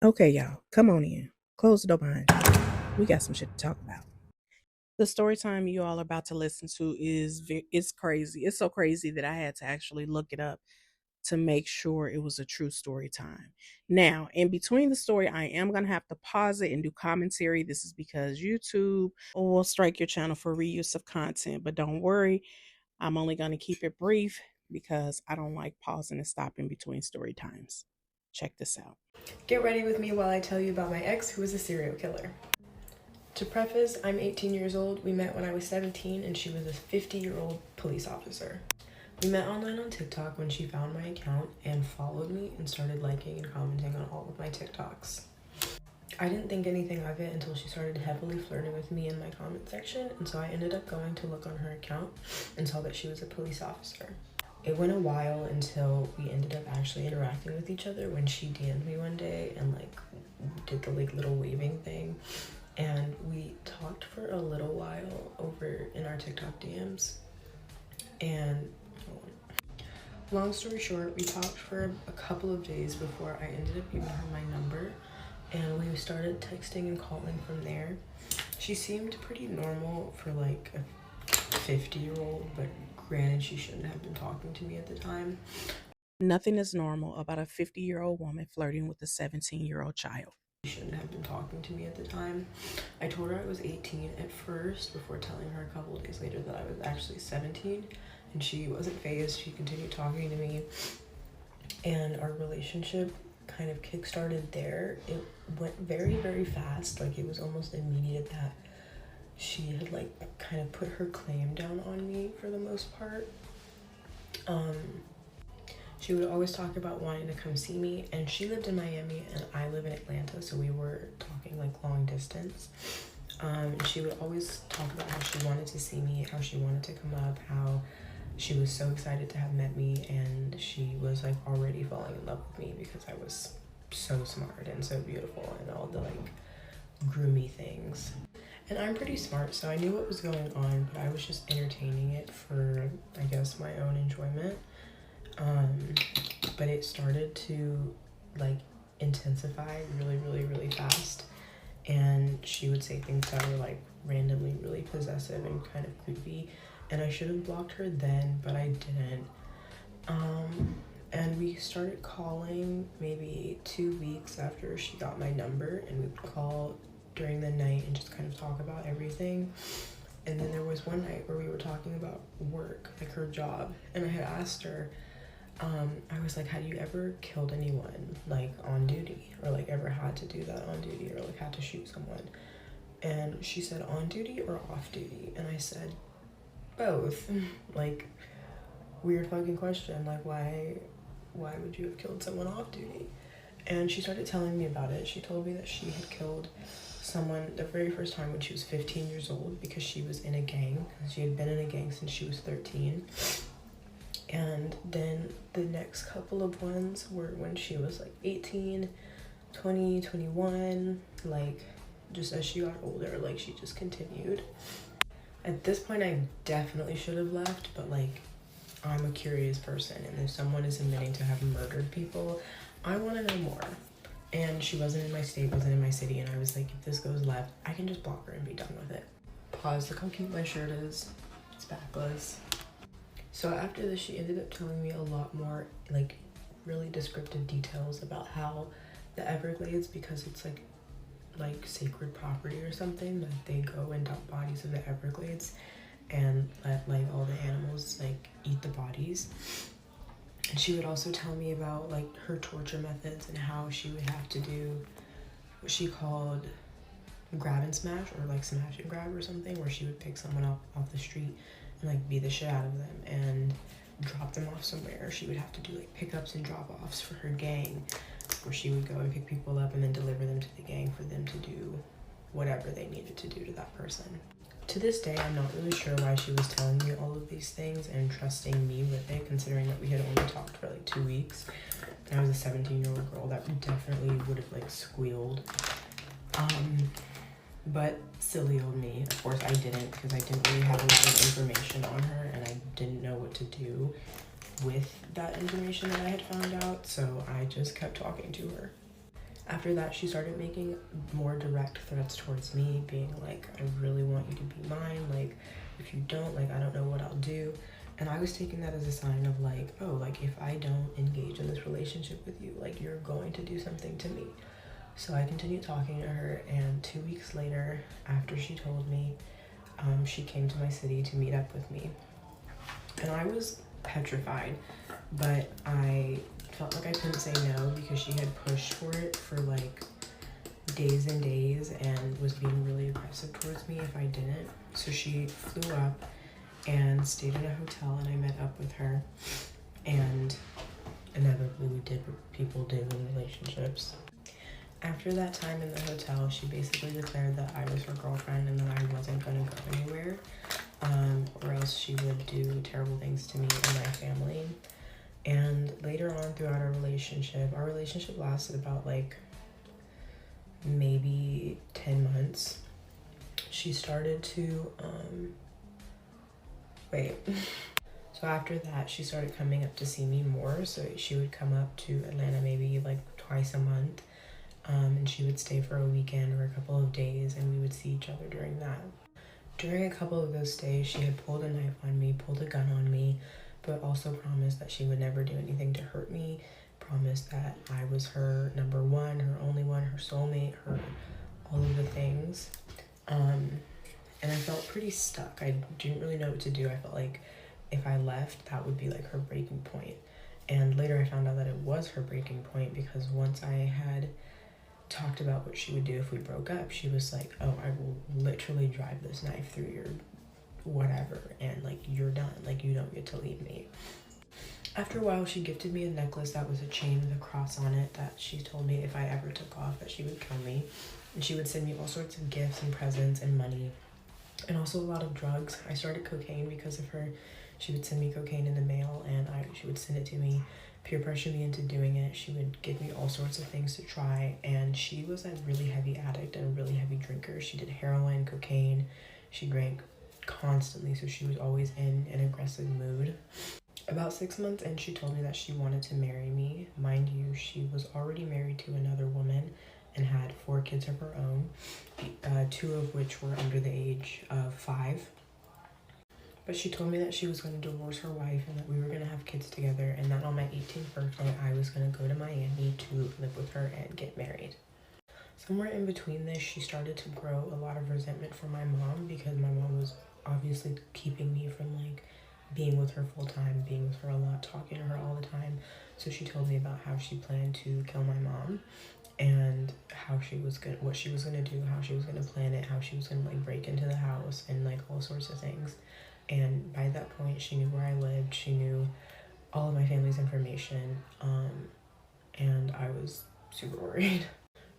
Okay, y'all, come on in. Close the door behind you. We got some shit to talk about. The story time you all are about to listen to it's crazy. It's so crazy that I had to actually look it up to make sure it was a true story time. Now, in between the story, I am going to have to pause it and do commentary. This is because YouTube will strike your channel for reuse of content, but don't worry, I'm only going to keep it brief because I don't like pausing and stopping between story times. Check this out. Get ready with me while I tell you about my ex who was a serial killer. To preface, I'm 18 years old. We met when I was 17 and she was a 50-year-old police officer. We met online on TikTok when she found my account and followed me and started liking and commenting on all of my TikToks. I didn't think anything of it until she started heavily flirting with me in my comment section, and so I ended up going to look on her account and saw that she was a police officer. It went a while until we ended up actually interacting with each other when she DM'd me one day and did the little waving thing. And we talked for a little while over in our TikTok DMs. And long story short, we talked for a couple of days before I ended up giving her my number. And we started texting and calling from there. She seemed pretty normal for like a 50-year-old, but granted, she shouldn't have been talking to me at the time. Nothing is normal about a 50-year-old woman flirting with a 17-year-old child. She shouldn't have been talking to me at the time. I told her I was 18 at first before telling her a couple of days later that I was actually 17, and she wasn't fazed. She continued talking to me, and our relationship kind of kickstarted there. It went very, very fast. Like, it was almost immediate that she had kind of put her claim down on me for the most part. She would always talk about wanting to come see me, and she lived in Miami and I live in Atlanta, so we were talking long distance. She would always talk about how she wanted to see me, how she wanted to come up, how she was so excited to have met me, and she was already falling in love with me because I was so smart and so beautiful and all the groomy things. And I'm pretty smart, so I knew what was going on, but I was just entertaining it for, I guess, my own enjoyment. But it started to intensify really, really, really fast. And she would say things that were randomly really possessive and kind of creepy. And I should have blocked her then, but I didn't. And we started calling maybe 2 weeks after she got my number, and we would call during the night and just kind of talk about everything. And then there was one night where we were talking about work, her job, and I had asked her, I was like, have you ever killed anyone on duty, or ever had to do that on duty, or had to shoot someone? And she said, on duty or off duty? And I said, both. Weird fucking question. Why would you have killed someone off duty? And she started telling me about it. She told me that she had killed someone the very first time when she was 15 years old because she was in a gang. She had been in a gang since she was 13. And then the next couple of ones were when she was 18, 20, 21, just as she got older, she just continued. At this point, I definitely should have left, but I'm a curious person, and if someone is admitting to have murdered people, I want to know more. And she wasn't in my state, wasn't in my city, and I was like, if this goes left, I can just block her and be done with it. Pause, look how cute my shirt is. It's backless. So after this, she ended up telling me a lot more, really descriptive details about how the Everglades, because it's like sacred property or something, they go and dump bodies in the Everglades and let all the animals eat the bodies. And she would also tell me about her torture methods and how she would have to do what she called grab and smash, or smash and grab or something, where she would pick someone up off the street and beat the shit out of them and drop them off somewhere. She would have to do pickups and drop-offs for her gang, where she would go and pick people up and then deliver them to the gang for them to do whatever they needed to do to that person. To this day, I'm not really sure why she was telling me all of these things and trusting me with it, considering that we had only talked for 2 weeks. And I was a 17-year-old girl that definitely would have squealed. But silly old me, of course I didn't, because I didn't really have a lot of information on her, and I didn't know what to do with that information that I had found out, so I just kept talking to her. After that, she started making more direct threats towards me, being like, I really want you to be mine. Like, if you don't, like, I don't know what I'll do. And I was taking that as a sign of like, oh, like if I don't engage in this relationship with you, like you're going to do something to me. So I continued talking to her, and 2 weeks later, after she told me, she came to my city to meet up with me. And I was petrified, but I felt like I couldn't say no because she had pushed for it for like days and days and was being really aggressive towards me if I didn't. So she flew up and stayed in a hotel, and I met up with her, and inevitably we did what people do in relationships. After that time in the hotel, she basically declared that I was her girlfriend and that I wasn't going to go anywhere, or else she would do terrible things to me and my family. And later on throughout our relationship lasted about like maybe 10 months. She started to, So after that, she started coming up to see me more. So she would come up to Atlanta maybe like twice a month. And she would stay for a weekend or a couple of days, and we would see each other during that. During a couple of those stays, she had pulled a knife on me, pulled a gun on me, but also promised that she would never do anything to hurt me, promised that I was her number one, her only one, her soulmate, her all of the things. And I felt pretty stuck. I didn't really know what to do. I felt like if I left, that would be like her breaking point. And later I found out that it was her breaking point, because once I had talked about what she would do if we broke up, she was like, oh, I will literally drive this knife through your whatever, and like you're done, like you don't get to leave me. After a while, she gifted me a necklace that was a chain with a cross on it that she told me if I ever took off that she would kill me. And she would send me all sorts of gifts and presents and money, and also a lot of drugs. I started cocaine because of her. She would send me cocaine in the mail, and she would send it to me, peer pressure me into doing it. She would give me all sorts of things to try, and she was a really heavy addict and a really heavy drinker. She did heroin, cocaine, she drank constantly, so she was always in an aggressive mood. About 6 months in, she told me that she wanted to marry me. Mind you, she was already married to another woman and had 4 kids of her own, 2 of which were under the age of 5. But she told me that she was going to divorce her wife and that we were going to have kids together, and that on my 18th birthday, I was going to go to Miami to live with her and get married. Somewhere in between this, she started to grow a lot of resentment for my mom, because my mom was obviously keeping me from like being with her full time, being with her a lot, talking to her all the time. So she told me about how she planned to kill my mom, and what she was gonna do, how she was gonna plan it, how she was gonna like break into the house and like all sorts of things. And by that point, she knew where I lived, she knew all of my family's information, and I was super worried.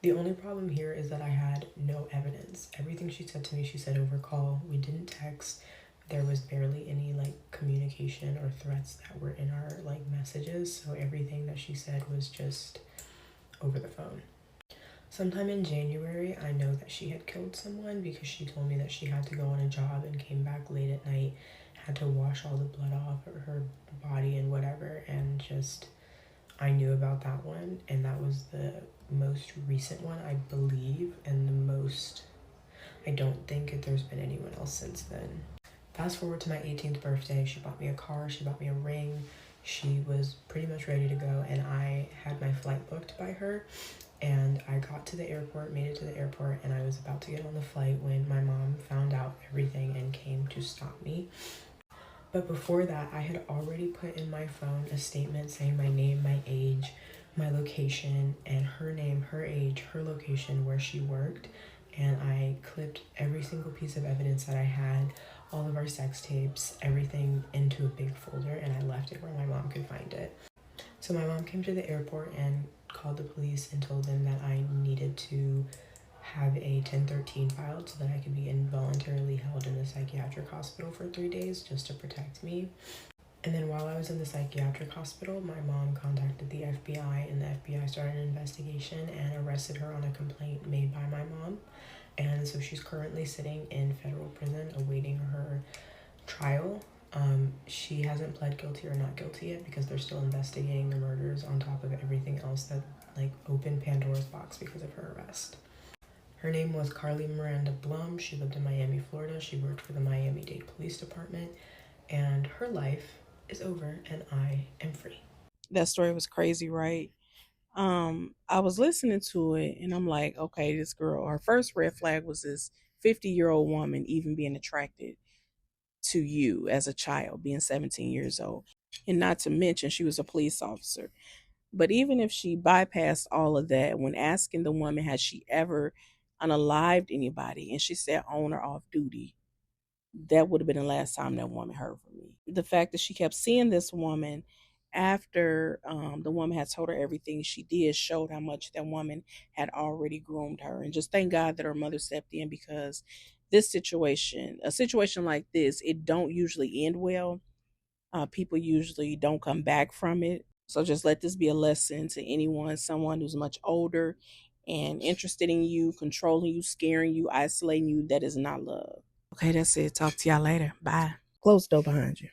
The only problem here is that I had no evidence. Everything she said to me, she said over call. We didn't text. There was barely any like communication or threats that were in our like messages, so everything that she said was just over the phone. Sometime in January, I know that she had killed someone, because she told me that she had to go on a job and came back late at night, had to wash all the blood off her body and whatever, and just, I knew about that one, and that was the most recent one, I believe, and the most, I don't think that there's been anyone else since then. Fast forward to my 18th birthday, she bought me a car, she bought me a ring, she was pretty much ready to go, and I had my flight booked by her. And I got to the airport, made it to the airport, and I was about to get on the flight when my mom found out everything and came to stop me. But before that, I had already put in my phone a statement saying my name, my age, my location, and her name, her age, her location, where she worked. And I clipped every single piece of evidence that I had, all of our sex tapes, everything into a big folder, and I left it where my mom could find it. So my mom came to the airport and called the police and told them that I needed to have a 1013 filed so that I could be involuntarily held in the psychiatric hospital for 3 days just to protect me. And then while I was in the psychiatric hospital, my mom contacted the FBI, and the FBI started an investigation and arrested her on a complaint made by my mom. And so she's currently sitting in federal prison awaiting her trial. She hasn't pled guilty or not guilty yet, because they're still investigating the murders on top of everything else that like opened Pandora's box because of her arrest. Her name was Carly Miranda Blum. She lived in Miami, Florida. She worked for the Miami-Dade Police Department, and her life is over and I am free. That story was crazy, right? I was listening to it and I'm like, okay, this girl, her first red flag was this 50-year-old woman even being attracted to you as a child, being 17 years old. And not to mention, she was a police officer. But even if she bypassed all of that, when asking the woman, has she ever unalived anybody? And she said on or off duty, that would have been the last time that woman heard from me. The fact that she kept seeing this woman after the woman had told her everything she did showed how much that woman had already groomed her. And just thank God that her mother stepped in, because this situation, a situation like this, it don't usually end well. People usually don't come back from it. So just let this be a lesson to anyone, someone who's much older and interested in you, controlling you, scaring you, isolating you. That is not love. Okay, that's it. Talk to y'all later. Bye. Close the door behind you.